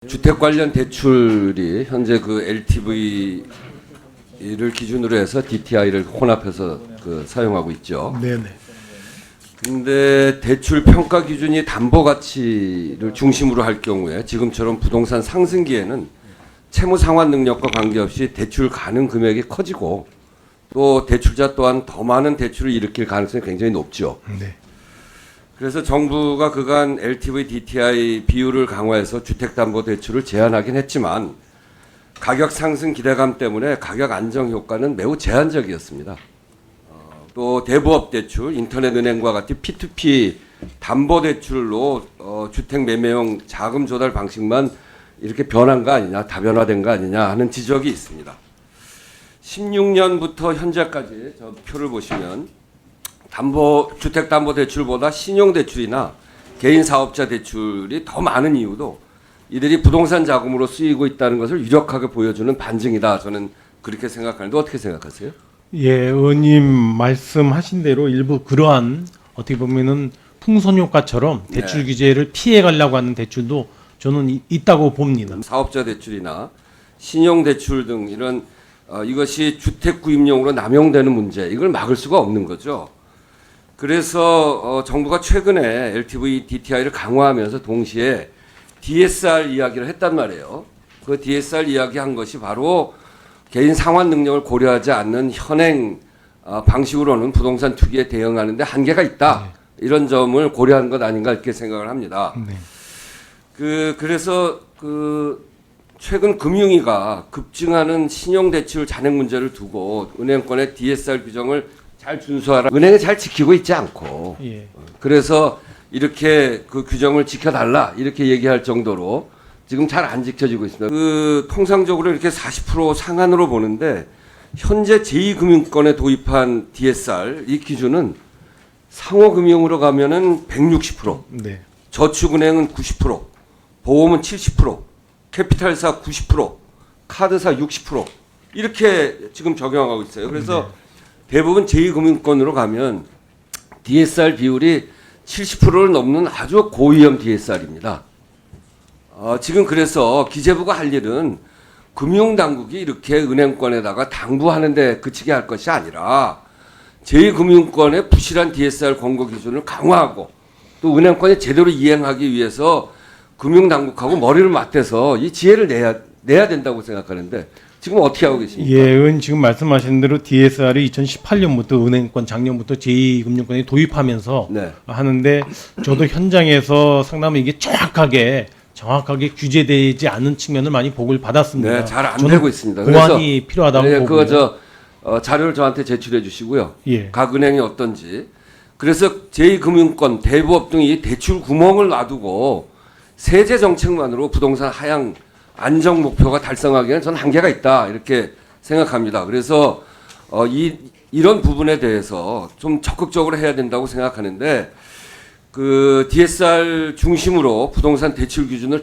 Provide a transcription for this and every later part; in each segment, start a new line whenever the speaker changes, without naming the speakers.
주택 관련 대출이 현재 그 LTV를 기준으로 해서 DTI를 혼합해서 사용하고 있죠.
네네.
근데 대출 평가 기준이 담보 가치를 중심으로 할 경우에 지금처럼 부동산 상승기에는 채무 상환 능력과 관계없이 대출 가능 금액이 커지고 또 대출자 또한 더 많은 대출을 일으킬 가능성이 굉장히 높죠.
네.
그래서 정부가 그간 LTV, DTI 비율을 강화해서 주택담보대출을 제한하긴 했지만 가격 상승 기대감 때문에 가격 안정 효과는 매우 제한적이었습니다. 또 대부업 대출, 인터넷 은행과 같은 P2P 담보대출로 주택 매매형 자금 조달 방식만 이렇게 변한 거 아니냐, 다변화된 거 아니냐 하는 지적이 있습니다. 16년부터 현재까지 저 표를 보시면 주택담보대출보다 신용대출이나 개인사업자 대출이 더 많은 이유도 이들이 부동산 자금으로 쓰이고 있다는 것을 유력하게 보여주는 반증이다. 저는 그렇게 생각하는데 어떻게 생각하세요?
예, 의원님 말씀하신 대로 일부 그러한 어떻게 보면은 풍선 효과처럼 대출 규제를 피해 가려고 하는 대출도 저는 있다고 봅니다.
사업자 대출이나 신용대출 등 이런 이것이 주택 구입용으로 남용되는 문제, 이걸 막을 수가 없는 거죠. 그래서 정부가 최근에 LTV, DTI를 강화하면서 동시에 DSR 이야기를 했단 말이에요. 그 DSR 이야기한 것이 바로 개인 상환 능력을 고려하지 않는 현행 방식으로는 부동산 투기에 대응하는 데 한계가 있다. 네. 이런 점을 고려한 것 아닌가 이렇게 생각을 합니다.
네.
그래서 최근 금융위가 급증하는 신용대출 잔액 문제를 두고 은행권의 DSR 규정을 잘 준수하라. 은행이 잘 지키고 있지 않고.
예.
그래서 이렇게 그 규정을 지켜달라 이렇게 얘기할 정도로 지금 잘 안 지켜지고 있습니다. 통상적으로 이렇게 40% 상한으로 보는데 현재 제2금융권에 도입한 DSR 이 기준은 상호금융으로 가면은 160%,
네.
저축은행은 90%, 보험은 70%, 캐피탈사 90%, 카드사 60% 이렇게 지금 적용하고 있어요. 그래서
네.
대부분 제2금융권으로 가면 DSR 비율이 70%를 넘는 아주 고위험 DSR입니다. 지금 그래서 기재부가 할 일은 금융당국이 이렇게 은행권에다가 당부하는 데 그치게 할 것이 아니라 제2금융권의 부실한 DSR 권고 기준을 강화하고 또 은행권이 제대로 이행하기 위해서 금융당국하고 머리를 맞대서 이 지혜를 내야 된다고 생각하는데 지금 어떻게 하고 계십니까?
예, 의원 지금 말씀하신 대로 DSR이 2018년부터 은행권, 작년부터 제2금융권에 도입하면서
네.
하는데 저도 현장에서 상당히 이게 정확하게 규제되지 않은 측면을 많이 보고를 받았습니다.
네, 잘 안 되고 있습니다.
보완이 필요하다고
네,
보고요.
그거 자료를 저한테 제출해 주시고요.
예.
각 은행이 어떤지. 그래서 제2금융권, 대부업 등이 대출 구멍을 놔두고 세제 정책만으로 부동산 하향 안정 목표가 달성하기에는 저는 한계가 있다 이렇게 생각합니다. 그래서 이런 부분에 대해서 좀 적극적으로 해야 된다고 생각하는데 그 DSR 중심으로 부동산 대출 기준을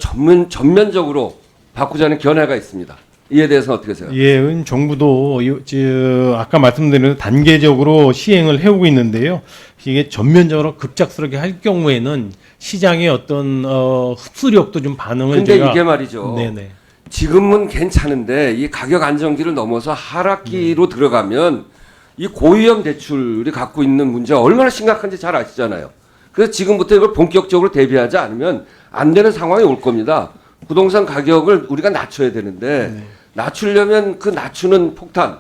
전면적으로 바꾸자는 견해가 있습니다. 이에 대해서는 어떻게 생각하세요?
예, 정부도 아까 말씀드린 대로 단계적으로 시행을 해오고 있는데요. 이게 전면적으로 급작스럽게 할 경우에는 시장의 어떤 흡수력도 좀 반응을
근데 이게 말이죠.
네네.
지금은 괜찮은데 이 가격 안정기를 넘어서 하락기로 들어가면 이 고위험 대출이 갖고 있는 문제가 얼마나 심각한지 잘 아시잖아요. 그래서 지금부터 이걸 본격적으로 대비하지 않으면 안 되는 상황이 올 겁니다. 부동산 가격을 우리가 낮춰야 되는데
네.
낮추려면 그 낮추는 폭탄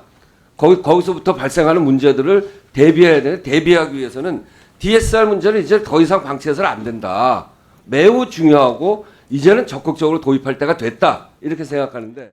거기서부터 발생하는 문제들을 대비해야 되는데 대비하기 위해서는 DSR 문제를 이제 더 이상 방치해서는 안 된다. 매우 중요하고 이제는 적극적으로 도입할 때가 됐다. 이렇게 생각하는데